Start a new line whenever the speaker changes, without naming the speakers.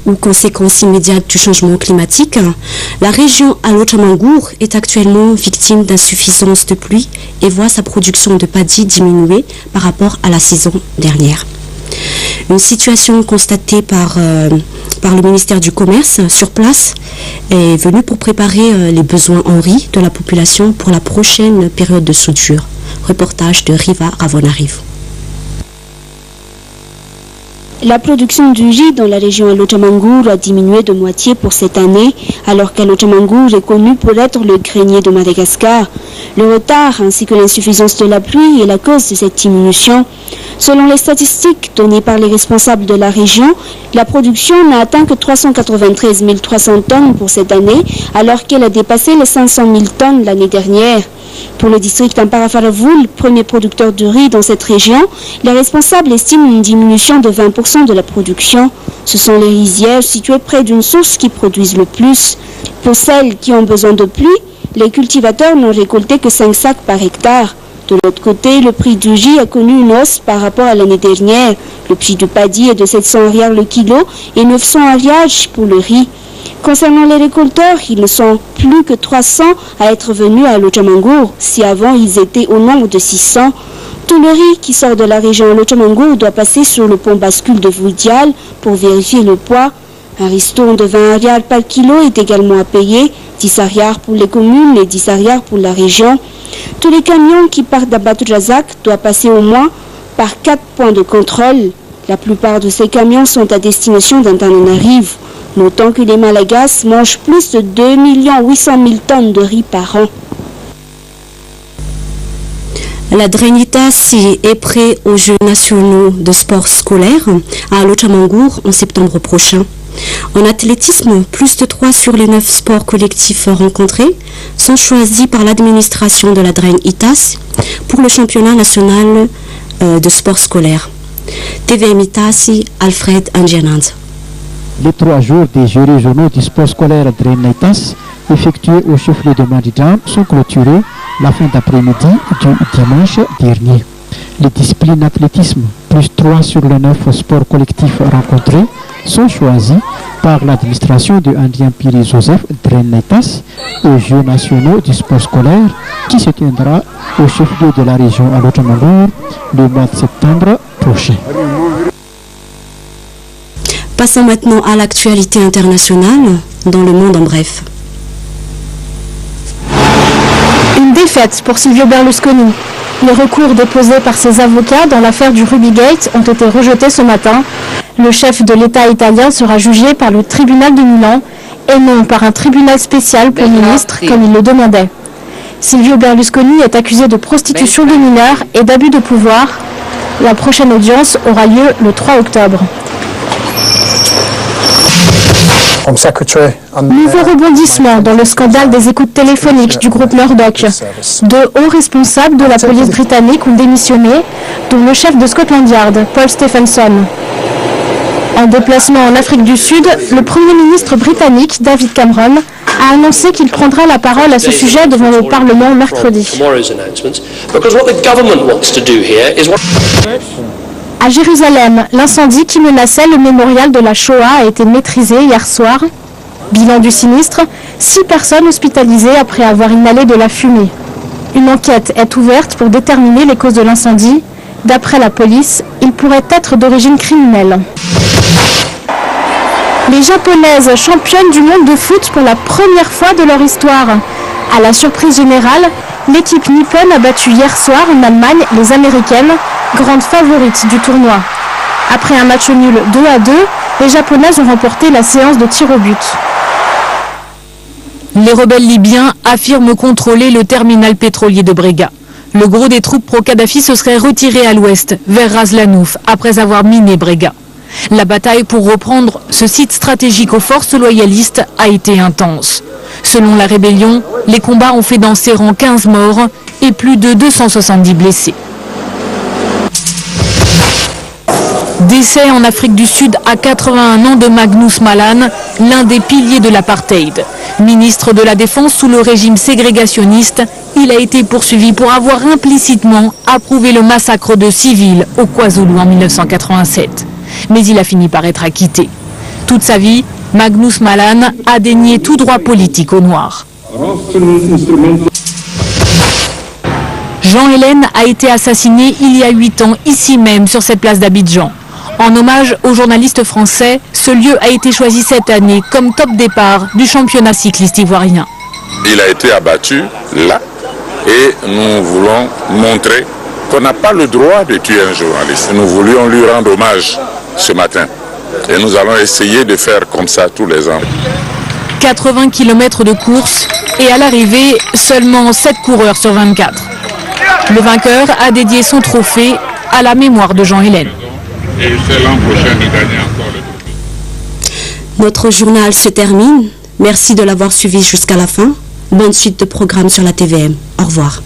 Aux conséquences immédiates du changement climatique, la région Alo-Tchamangour est actuellement victime d'insuffisance de pluie et voit sa production de paddy diminuer par rapport à la saison dernière. Une situation constatée par le ministère du Commerce sur place est venue pour préparer les besoins en riz de la population pour la prochaine période de soudure. Reportage de Riva Ravonarivo.
La production du riz dans la région Alo-Tchamangour a diminué de moitié pour cette année, alors qu'Alo-Tchamangour est connu pour être le grenier de Madagascar. Le retard ainsi que l'insuffisance de la pluie est la cause de cette diminution. Selon les statistiques données par les responsables de la région, la production n'a atteint que 393 300 tonnes pour cette année, alors qu'elle a dépassé les 500 000 tonnes l'année dernière. Pour le district d'Amparafaravoul, premier producteur de riz dans cette région, les responsables estiment une diminution de 20% de la production. Ce sont les rizières situées près d'une source qui produisent le plus. Pour celles qui ont besoin de pluie, les cultivateurs n'ont récolté que 5 sacs par hectare. De l'autre côté, le prix du riz a connu une hausse par rapport à l'année dernière. Le prix du paddy est de 700 ariars le kilo et 900 ariars pour le riz. Concernant les récolteurs, ils ne sont plus que 300 à être venus à Alo-Tchamangour, si avant ils étaient au nombre de 600. Tout le riz qui sort de la région Alo-Tchamangour doit passer sur le pont bascule de Voudial pour vérifier le poids. Un ristourne de 20 ariars par kilo est également à payer, 10 ariars pour les communes et 10 ariars pour la région. Tous les camions qui partent d'Abatou-Razak doivent passer au moins par 4 points de contrôle. La plupart de ces camions sont à destination d'Antananarivo. Notons que les Malagasy mangent plus de 2 800 000 tonnes de riz par an.
La Drenitas est prêt aux Jeux nationaux de sport scolaire à Alo-Tchamangour en septembre prochain. En athlétisme, plus de 3 sur les 9 sports collectifs rencontrés sont choisis par l'administration de la Drenitas pour le championnat national de sport scolaire. TVM Itasi, Alfred Angianand.
Les 3 jours des Jeux régionaux du sport scolaire Drenitas effectués au chef-lieu de Maridjam sont clôturés la fin d'après-midi du dimanche dernier. Les disciplines athlétisme, plus 3 sur les 9 sports collectifs rencontrés, sont choisis par l'administration de Andrien Piri-Joseph Drenitas aux Jeux nationaux du sport scolaire qui se tiendra au chef-lieu de la région Alo-Tchamangour le mois de septembre prochain.
Passons maintenant à l'actualité internationale dans le monde en bref.
Une défaite pour Silvio Berlusconi. Les recours déposés par ses avocats dans l'affaire du Rubygate ont été rejetés ce matin. Le chef de l'État italien sera jugé par le tribunal de Milan et non par un tribunal spécial pour ministres comme il le demandait. Silvio Berlusconi est accusé de prostitution de mineurs et d'abus de pouvoir. La prochaine audience aura lieu le 3 octobre. Nouveau rebondissement dans le scandale des écoutes téléphoniques du groupe Murdoch. 2 hauts responsables de la police britannique ont démissionné, dont le chef de Scotland Yard, Paul Stephenson. En déplacement en Afrique du Sud, le Premier ministre britannique, David Cameron, a annoncé qu'il prendra la parole à ce sujet devant le Parlement mercredi. À Jérusalem, l'incendie qui menaçait le mémorial de la Shoah a été maîtrisé hier soir. Bilan du sinistre, 6 personnes hospitalisées après avoir inhalé de la fumée. Une enquête est ouverte pour déterminer les causes de l'incendie. D'après la police, il pourrait être d'origine criminelle. Les Japonaises championnes du monde de foot pour la première fois de leur histoire. À la surprise générale, l'équipe nippone a battu hier soir en Allemagne les Américaines, grandes favorites du tournoi. Après un match nul 2-2, les Japonaises ont remporté la séance de tir au but.
Les rebelles libyens affirment contrôler le terminal pétrolier de Brega. Le gros des troupes pro-Kadhafi se serait retiré à l'ouest, vers Ras Lanouf, après avoir miné Brega. La bataille pour reprendre ce site stratégique aux forces loyalistes a été intense. Selon la rébellion, les combats ont fait danser en 15 morts et plus de 270 blessés. Décès en Afrique du Sud à 81 ans de Magnus Malan, l'un des piliers de l'apartheid. Ministre de la Défense sous le régime ségrégationniste, il a été poursuivi pour avoir implicitement approuvé le massacre de civils au KwaZulu en 1987. Mais il a fini par être acquitté. Toute sa vie, Magnus Malan a dénié tout droit politique aux Noirs. Jean Hélène a été assassiné il y a 8 ans, ici même, sur cette place d'Abidjan. En hommage aux journalistes français, ce lieu a été choisi cette année comme top départ du championnat cycliste ivoirien.
Il a été abattu là et nous voulons montrer qu'on n'a pas le droit de tuer un journaliste. Nous voulions lui rendre hommage ce matin et nous allons essayer de faire comme ça tous les ans.
80 km de course et à l'arrivée, seulement 7 coureurs sur 24. Le vainqueur a dédié son trophée à la mémoire de Jean Hélène.
Et c'est l'an prochain de gagner encore le trophée.
Notre journal se termine. Merci de l'avoir suivi jusqu'à la fin. Bonne suite de programmes sur la TVM. Au revoir.